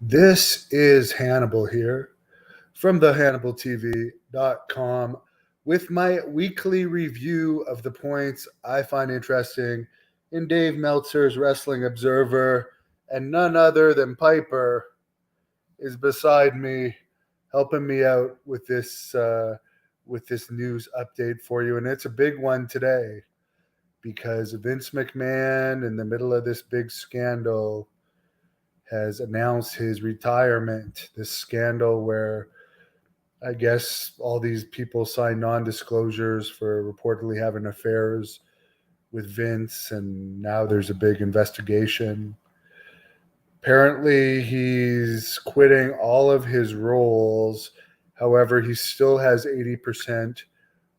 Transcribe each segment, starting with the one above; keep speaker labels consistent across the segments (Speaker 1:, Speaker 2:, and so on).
Speaker 1: This is Hannibal here from thehannibaltv.com with my weekly review of the points I find interesting in Dave Meltzer's Wrestling Observer, and none other than Piper is beside me, helping me out with this news update for you, and it's a big one today because Vince McMahon, in the middle of this big scandal, has announced his retirement. This scandal where I guess all these people signed non-disclosures for reportedly having affairs with Vince, and now there's a big investigation. Apparently, he's quitting all of his roles. However, he still has 80%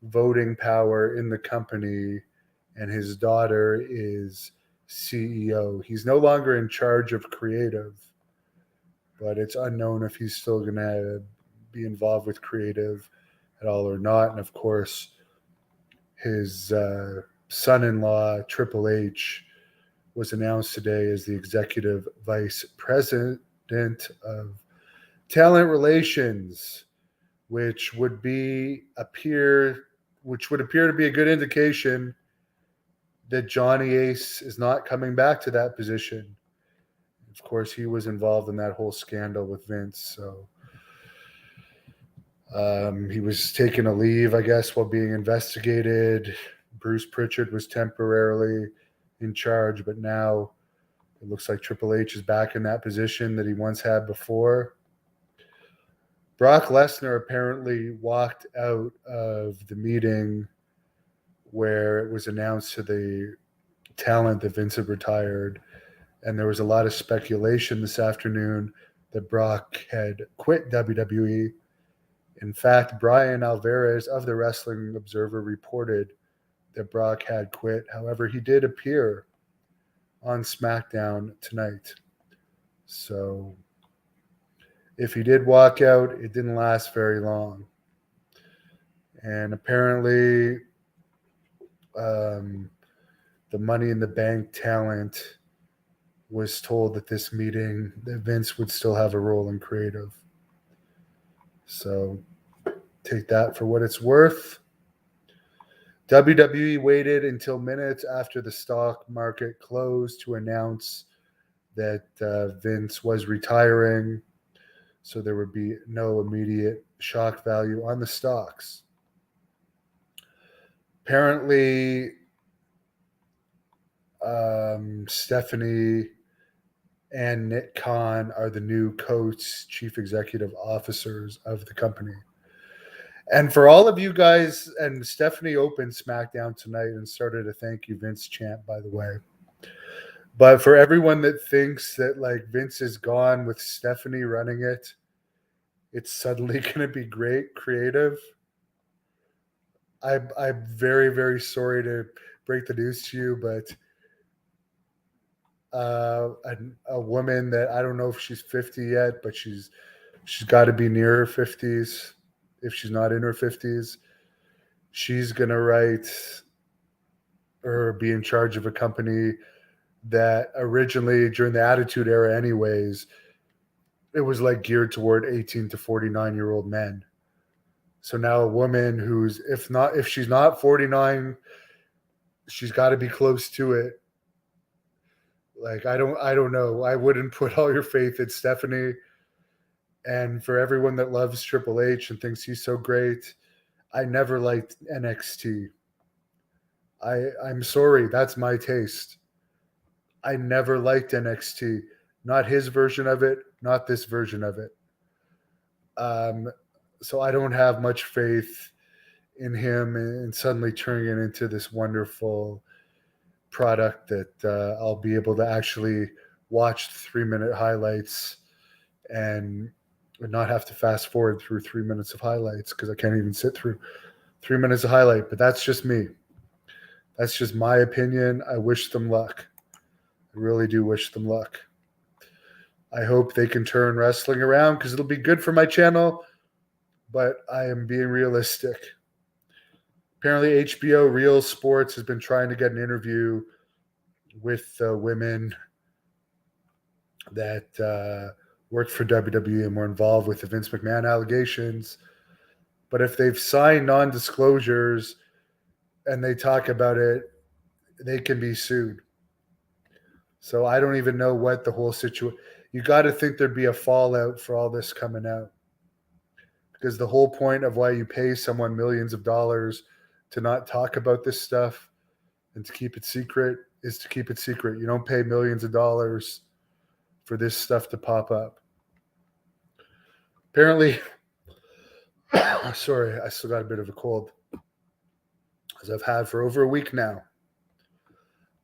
Speaker 1: voting power in the company, and his daughter is CEO. He's no longer in charge of creative, but it's unknown if he's still going to be involved with creative at all or not. And of course, his son-in-law, Triple H, was announced today as the executive vice president of talent relations, which would appear to be a good indication that Johnny Ace is not coming back to that position. Of course, he was involved in that whole scandal with Vince, so he was taking a leave, I guess, while being investigated. Bruce Pritchard was temporarily in charge, but now it looks like Triple H is back in that position that he once had before. Brock Lesnar apparently walked out of the meeting where it was announced to the talent that Vince had retired, and there was a lot of speculation this afternoon that Brock had quit WWE. In fact, Brian Alvarez of the Wrestling Observer reported that Brock had quit. However, he did appear on Smackdown tonight. So if he did walk out, it didn't last very long. And apparently, the Money in the Bank talent was told at this meeting that Vince would still have a role in creative. So take that for what it's worth. WWE waited until minutes after the stock market closed to announce that Vince was retiring, so there would be no immediate shock value on the stocks. Apparently, Stephanie and Nick Khan are the new chief executive officers of the company. And for all of you guys, and Stephanie opened SmackDown tonight and started a thank you Vince chant, by the way. But for everyone that thinks that like Vince is gone with Stephanie running it, it's suddenly going to be great creative. I'm very, very sorry to break the news to you, but a woman that I don't know if she's 50 yet, but she's got to be near her 50s. If she's not in her 50s, she's going to write or be in charge of a company that originally, during the Attitude Era anyways, it was like geared toward 18 to 49-year-old men. So now a woman who's, if she's not 49, she's got to be close to it. Like, I don't know. I wouldn't put all your faith in Stephanie. And for everyone that loves Triple H and thinks he's so great, I never liked NXT. I'm sorry, that's my taste. I never liked NXT. Not his version of it, not this version of it. So I don't have much faith in him and suddenly turning it into this wonderful product that I'll be able to actually watch 3-minute highlights and not have to fast forward through 3 minutes of highlights, because I can't even sit through 3 minutes of highlight. But that's just me. That's just my opinion. I wish them luck. I really do wish them luck. I hope they can turn wrestling around because it'll be good for my channel, but I am being realistic. Apparently HBO Real Sports has been trying to get an interview with women that worked for WWE and were involved with the Vince McMahon allegations. But if they've signed non-disclosures and they talk about it, they can be sued. So I don't even know what the whole situation. You got to think there'd be a fallout for all this coming out, because the whole point of why you pay someone millions of dollars to not talk about this stuff and to keep it secret is to keep it secret. You don't pay millions of dollars for this stuff to pop up. Apparently, sorry, I still got a bit of a cold, as I've had for over a week now.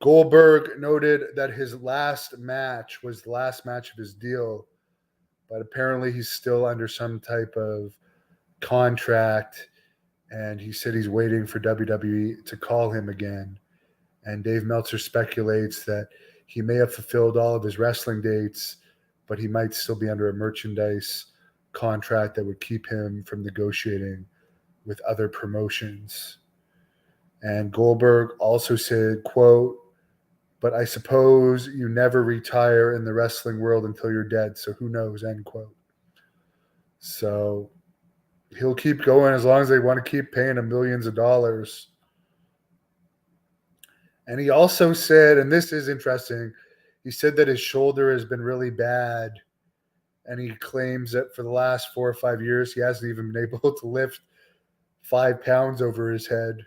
Speaker 1: Goldberg noted that his last match was the last match of his deal, but apparently he's still under some type of contract, and he said he's waiting for WWE to call him again. And Dave Meltzer speculates that he may have fulfilled all of his wrestling dates, but he might still be under a merchandise contract that would keep him from negotiating with other promotions. And Goldberg also said, quote, "But I suppose you never retire in the wrestling world until you're dead, so who knows," end quote. So he'll keep going as long as they want to keep paying him millions of dollars. And he also said, and this is interesting, he said that his shoulder has been really bad. And he claims that for the last 4 or 5 years, he hasn't even been able to lift 5 pounds over his head.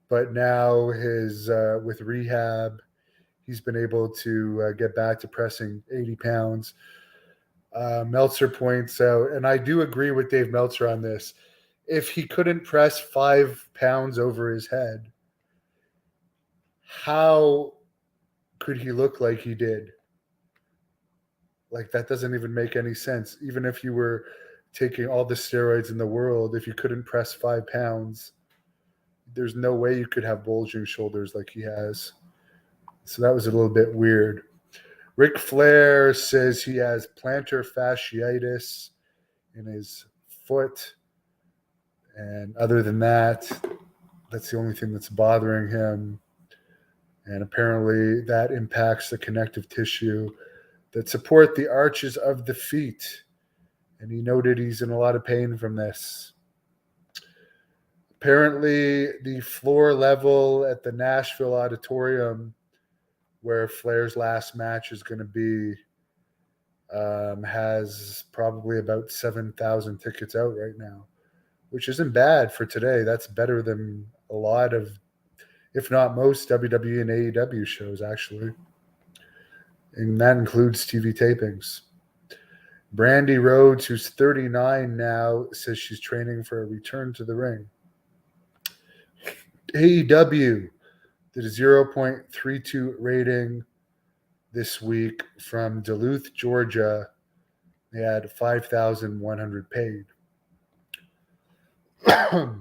Speaker 1: But now with rehab, he's been able to get back to pressing 80 pounds. Meltzer points out, and I do agree with Dave Meltzer on this, if he couldn't press 5 pounds over his head, how could he look like he did? Like, that doesn't even make any sense. Even if you were taking all the steroids in the world, if you couldn't press 5 pounds, there's no way you could have bulging shoulders like he has. So that was a little bit weird. Ric Flair says he has plantar fasciitis in his foot. And other than that, that's the only thing that's bothering him. And apparently that impacts the connective tissue that support the arches of the feet. And he noted he's in a lot of pain from this. Apparently, the floor level at the Nashville Auditorium, where Flair's last match is going to be, has probably about 7,000 tickets out right now, which isn't bad for today. That's better than a lot of, if not most, WWE and AEW shows, actually. And that includes TV tapings. Brandy Rhodes, who's 39 now, says she's training for a return to the ring. AEW did a 0.32 rating this week from Duluth, Georgia. They had 5,100 paid.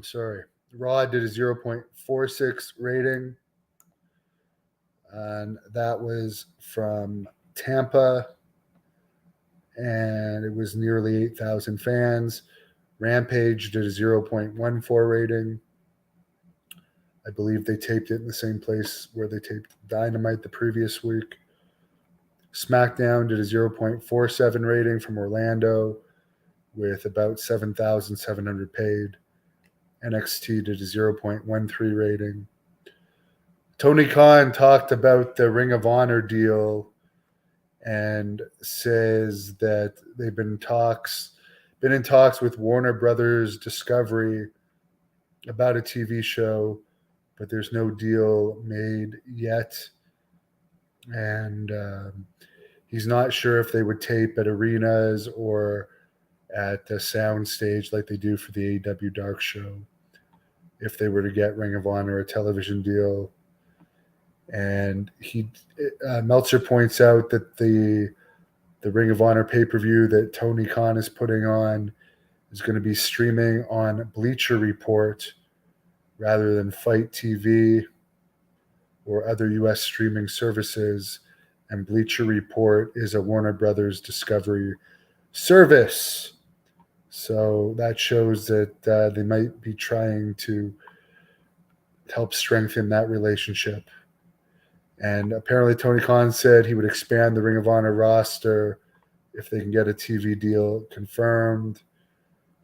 Speaker 1: Sorry. Raw did a 0.46 rating. And that was from Tampa. And it was nearly 8,000 fans. Rampage did a 0.14 rating. I believe they taped it in the same place where they taped Dynamite the previous week. Smackdown did a 0.47 rating from Orlando with about 7,700 paid. NXT did a 0.13 rating. Tony Khan talked about the Ring of Honor deal and says that they've been in talks with Warner Brothers Discovery about a TV show, but there's no deal made yet. And he's not sure if they would tape at arenas or at the sound stage like they do for the AEW Dark Show if they were to get Ring of Honor a television deal. And Meltzer points out that the Ring of Honor pay-per-view that Tony Khan is putting on is going to be streaming on Bleacher Report rather than Fight TV or other U.S. streaming services. And Bleacher Report is a Warner Brothers Discovery service. So that shows that they might be trying to help strengthen that relationship. And apparently Tony Khan said he would expand the Ring of Honor roster if they can get a TV deal confirmed.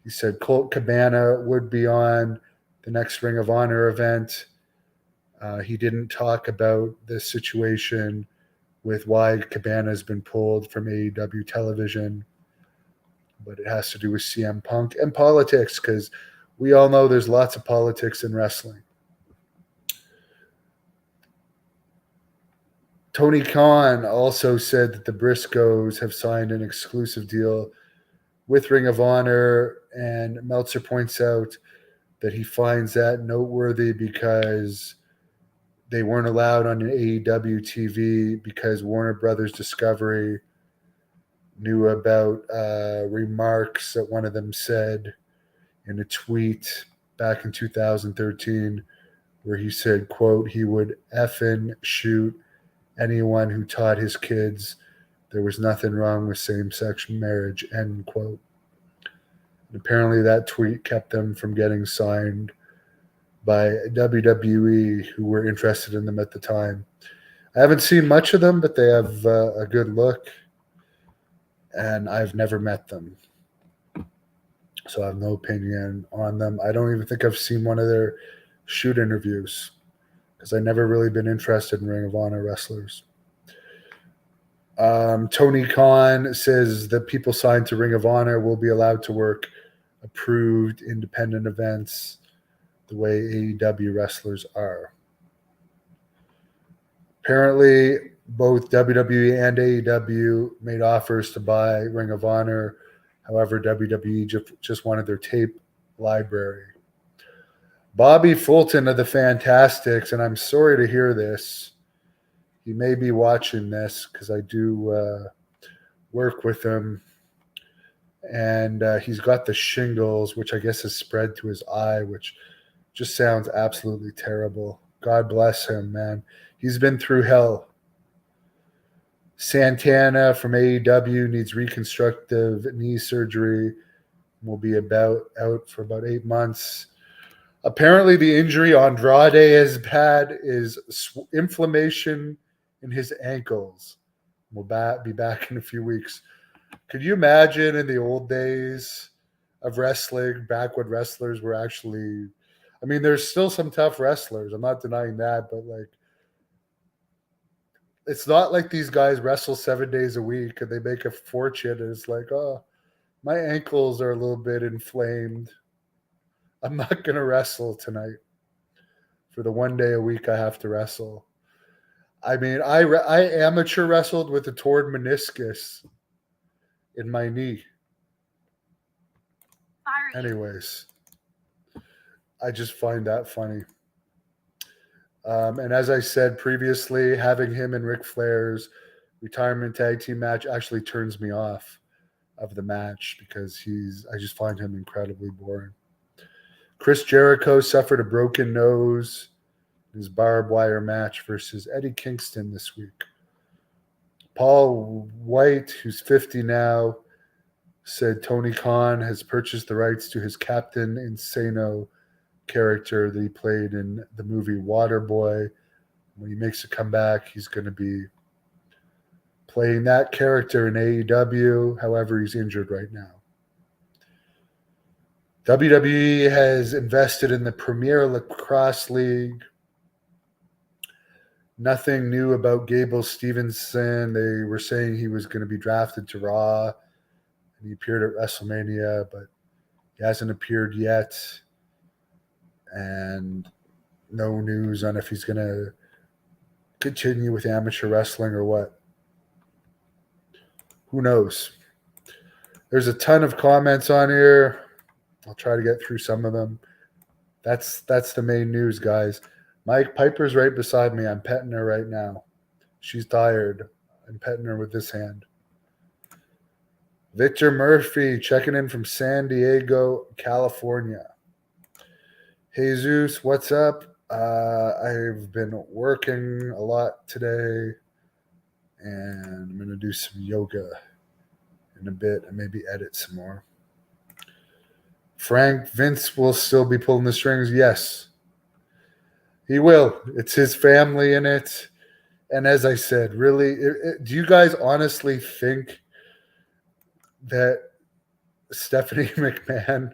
Speaker 1: He said Colt Cabana would be on the next Ring of Honor event. He didn't talk about the situation with why Cabana has been pulled from AEW television, but it has to do with CM Punk and politics, because we all know there's lots of politics in wrestling. Tony Khan also said that the Briscoes have signed an exclusive deal with Ring of Honor, and Meltzer points out that he finds that noteworthy because they weren't allowed on an AEW TV because Warner Brothers Discovery knew about remarks that one of them said in a tweet back in 2013 where he said, quote, he would effing shoot anyone who taught his kids there was nothing wrong with same-sex marriage, end quote. And apparently that tweet kept them from getting signed by WWE, who were interested in them at the time. I haven't seen much of them, but they have a good look, and I've never met them. So I have no opinion on them. I don't even think I've seen one of their shoot interviews because I've never really been interested in Ring of Honor wrestlers. Tony Khan says that people signed to Ring of Honor will be allowed to work approved independent events the way AEW wrestlers are. Apparently, both WWE and AEW made offers to buy Ring of Honor. However, WWE just wanted their tape library. Bobby Fulton of the Fantastics, and I'm sorry to hear this. He may be watching this because I do work with him. And he's got the shingles, which I guess has spread to his eye, which just sounds absolutely terrible. God bless him, man. He's been through hell. Santana from AEW needs reconstructive knee surgery. Will be out for about 8 months. Apparently, the injury Andrade has had is inflammation in his ankles. We'll be back in a few weeks. Could you imagine in the old days of wrestling, back when wrestlers were actually, I mean, there's still some tough wrestlers. I'm not denying that, but like, it's not like these guys wrestle 7 days a week and they make a fortune. And it's like, oh, my ankles are a little bit inflamed. I'm not going to wrestle tonight for the 1 day a week I have to wrestle. I mean, I amateur wrestled with a torn meniscus in my knee. Anyways, I just find that funny. And as I said previously, having him and Ric Flair's retirement tag team match actually turns me off of the match because I just find him incredibly boring. Chris Jericho suffered a broken nose in his barbed wire match versus Eddie Kingston this week. Paul White, who's 50 now, said Tony Khan has purchased the rights to his Captain Insano character that he played in the movie Waterboy. When he makes a comeback, he's going to be playing that character in AEW. However, he's injured right now. WWE has invested in the Premier Lacrosse League. Nothing new about Gable Stevenson. They were saying he was going to be drafted to Raw, and he appeared at WrestleMania, but he hasn't appeared yet. And no news on if he's going to continue with amateur wrestling or what. Who knows? There's a ton of comments on here. I'll try to get through some of them. That's the main news, guys. Mike Piper's right beside me. I'm petting her right now. She's tired. I'm petting her with this hand. Victor Murphy checking in from San Diego, California. Jesus, what's up? I've been working a lot today, and I'm going to do some yoga in a bit and maybe edit some more. Frank, Vince will still be pulling the strings. Yes, he will. It's his family in it. And as I said, really, do you guys honestly think that Stephanie McMahon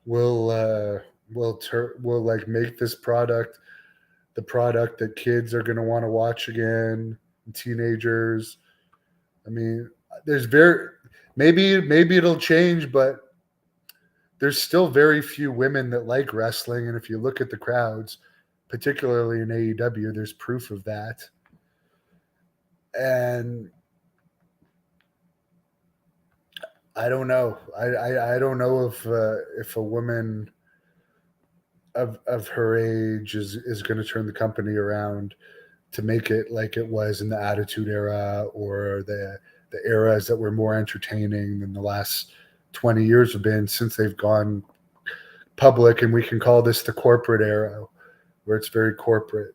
Speaker 1: will like make this product the product that kids are going to want to watch again, teenagers. I mean, there's maybe it'll change, but there's still very few women that like wrestling, and if you look at the crowds, particularly in AEW, there's proof of that. And I don't know. I don't know if a woman of her age is going to turn the company around to make it like it was in the Attitude Era or the eras that were more entertaining than the last 20 years have been since they've gone public. And we can call this the corporate era, where it's very corporate.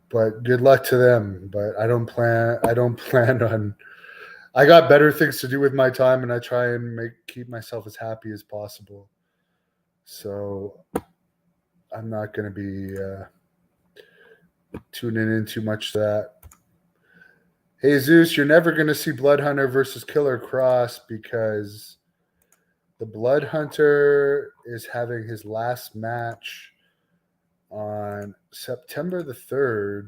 Speaker 1: But good luck to them. But I don't plan on. I got better things to do with my time, and I try and keep myself as happy as possible. So I'm not going to be tuning in too much to that. Hey Zeus, you're never going to see Blood Hunter versus Killer Cross because the Blood Hunter is having his last match on September the 3rd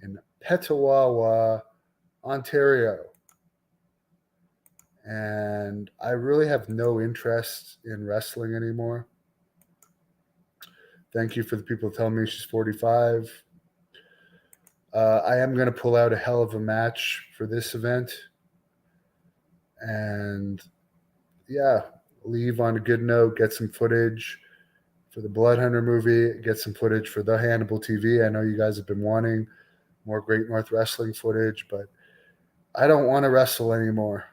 Speaker 1: in Petawawa, Ontario. And I really have no interest in wrestling anymore. Thank you for the people telling me she's 45. I am going to pull out a hell of a match for this event. And yeah, leave on a good note, get some footage for the Blood Hunter movie, get some footage for the Hannibal TV. I know you guys have been wanting more Great North Wrestling footage, but I don't want to wrestle anymore.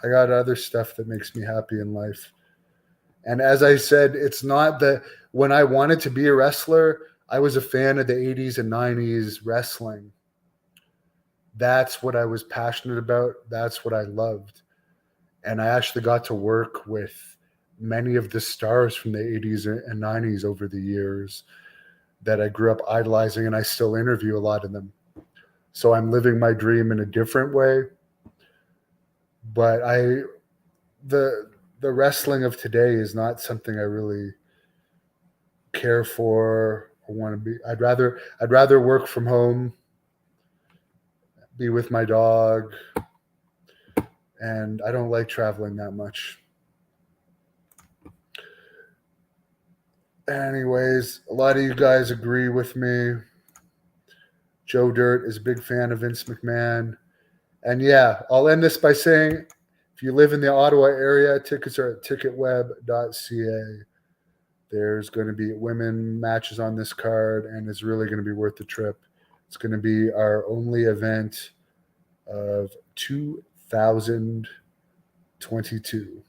Speaker 1: I got other stuff that makes me happy in life. And as I said, it's not that when I wanted to be a wrestler, I was a fan of the 80s and 90s wrestling. That's what I was passionate about. That's what I loved. And I actually got to work with many of the stars from the 80s and 90s over the years that I grew up idolizing, and I still interview a lot of them. So I'm living my dream in a different way. But the wrestling of today is not something I really care for or want to be. I'd rather work from home, be with my dog, and I don't like traveling that much. Anyways, a lot of you guys agree with me. Joe Dirt is a big fan of Vince McMahon. And yeah, I'll end this by saying, if you live in the Ottawa area, tickets are at ticketweb.ca. There's going to be women matches on this card, and it's really going to be worth the trip. It's going to be our only event of 2022.